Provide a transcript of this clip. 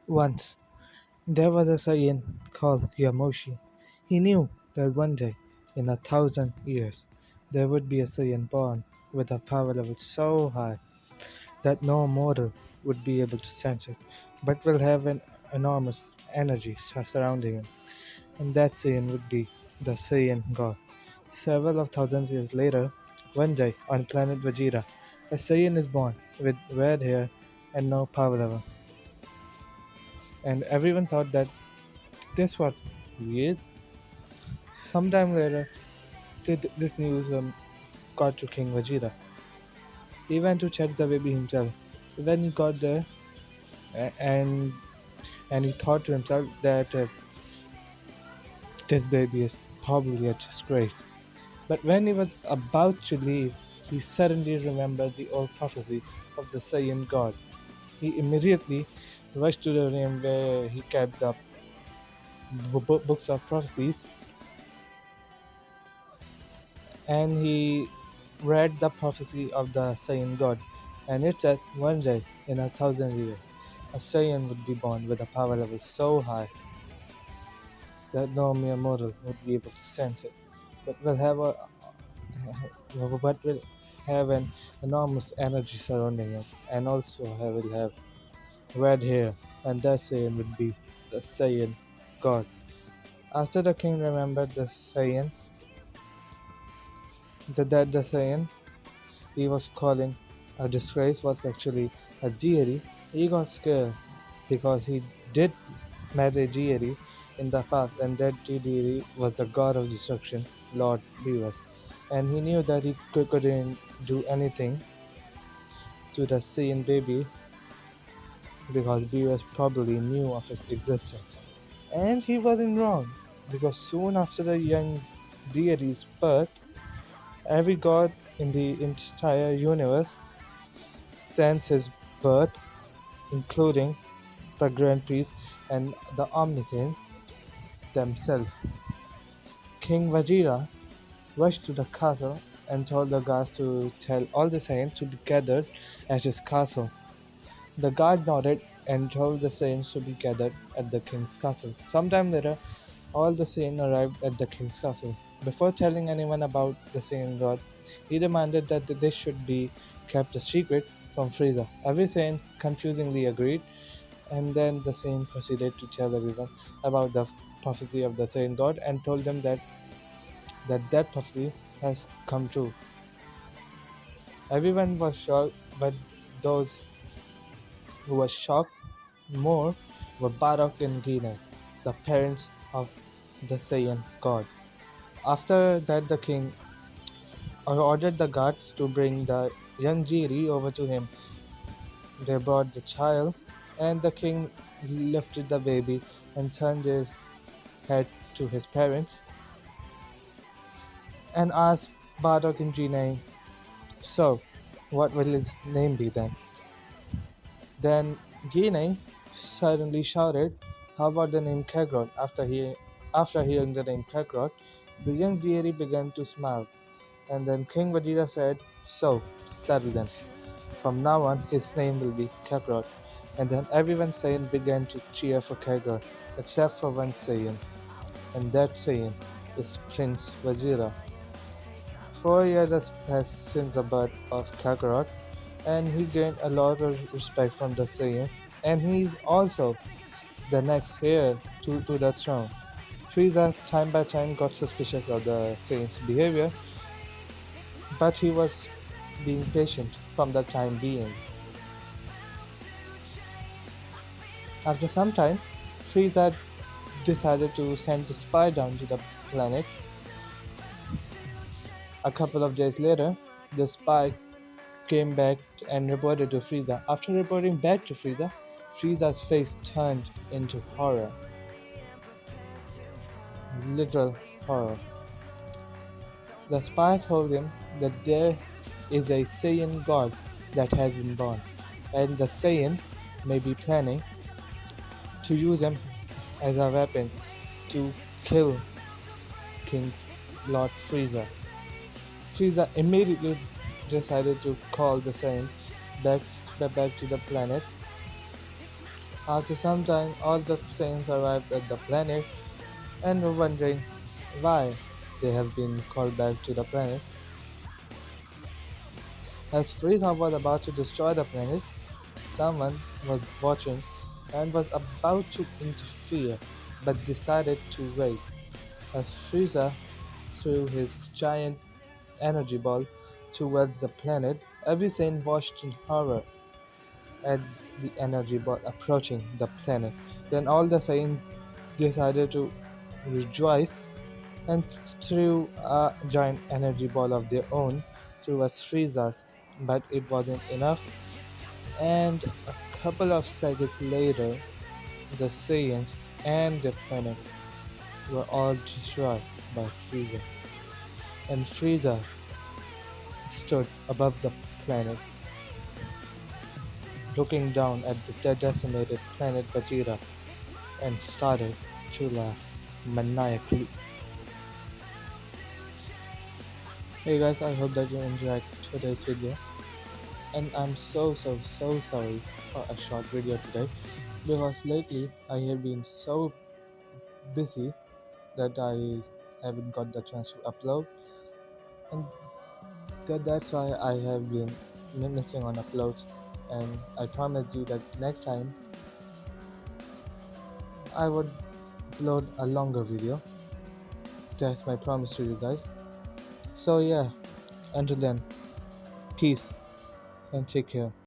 Once, there was a Saiyan called Yamoshi. He knew that one day, in 1,000 years, there would be a Saiyan born with a power level so high that no mortal would be able to sense it, but will have an enormous energy surrounding him, and that Saiyan would be the Saiyan God. Several of thousands years later, one day on planet Vegeta, a Saiyan is born with red hair and no power level, and everyone thought that this was weird. Sometime later, this news got to King Vegeta. He went to check the baby himself. When he got there, and he thought to himself that this baby is probably a disgrace. But when he was about to leave, he suddenly remembered the old prophecy of the Saiyan God. He immediately rushed to the room where he kept the books of prophecies, and he read the prophecy of the Saiyan God. And it said one day in 1,000 years, a Saiyan would be born with a power level so high that no mere mortal would be able to sense it, but will have a but will have an enormous energy surrounding him, and also will have red hair, and that Saiyan would be the Saiyan God. After the king remembered the Saiyan, that the Saiyan he was calling a disgrace was actually a deity, he got scared because he did met a deity in the past, and that deity was the god of destruction, Lord Beerus. And he knew that he couldn't do anything to the Saiyan baby because Beerus probably knew of his existence. And he wasn't wrong, because soon after the young deity's birth, every god in the entire universe sensed his birth, including the Grand Priest and the Omnikin themselves. King Vajira rushed to the castle and told the guards to tell all the Saiyans to be gathered at his castle. The guard nodded and told the Saiyans to be gathered at the king's castle. Sometime later, all the Saiyans arrived at the king's castle. Before telling anyone about the Saiyan god, he demanded that this should be kept a secret from Frieza. Every Saiyan confusingly agreed, and then the Saiyan proceeded to tell everyone about the prophecy of the Saiyan god and told them that prophecy has come true. Everyone was shocked, but those who were shocked more were Barok and Gina, the parents of the Saiyan god. After that, the king ordered the guards to bring the young Jiri over to him. They brought the child, and the king lifted the baby and turned his head to his parents and asked Barok and Gina, "So, what will his name be then?" Then Gina suddenly shouted, "How about the name Kagrot?" After hearing the name Kagrot, the young deity began to smile, and then King Vegeta said, "So, settle then. From now on, his name will be Kakarot." And then everyone Saiyan began to cheer for Kakarot, except for one Saiyan, and that Saiyan is Prince Vegeta. 4 years has since the birth of Kakarot, and he gained a lot of respect from the Saiyan, and he is also the next heir to the throne. Frieza time by time got suspicious of the Saiyan's behavior, but he was being patient from the time being. After some time, Frieza decided to send a spy down to the planet. A couple of days later, the spy came back and reported to Frieza. After reporting back to Frieza, Frieza's face turned into horror. Literal horror. The spy told him that there is a Saiyan god that has been born, and the Saiyan may be planning to use him as a weapon to kill King Lord Frieza. Frieza immediately decided to call the Saiyans back, back to the planet After some time, all the Saiyans arrived at the planet and were wondering why they have been called back to the planet. As Frieza was about to destroy the planet, someone was watching and was about to interfere but decided to wait. As Frieza threw his giant energy ball towards the planet, every Saiyan watched in horror at the energy ball approaching the planet. Then all the Saiyans decided to rejoice and threw a giant energy ball of their own towards Frieza's, but it wasn't enough. And a couple of seconds later, the Saiyans and the planet were all destroyed by Frieza. And Frieza stood above the planet, looking down at the decimated planet Vegeta, and started to laugh maniacally. Hey guys, I hope that you enjoyed today's video. And I'm so sorry for a short video today because lately I have been so busy that I haven't got the chance to upload, and that's why I have been missing on uploads. And I promise you that next time I would upload a longer video. That's my promise to you guys. So yeah, until then, peace and take care.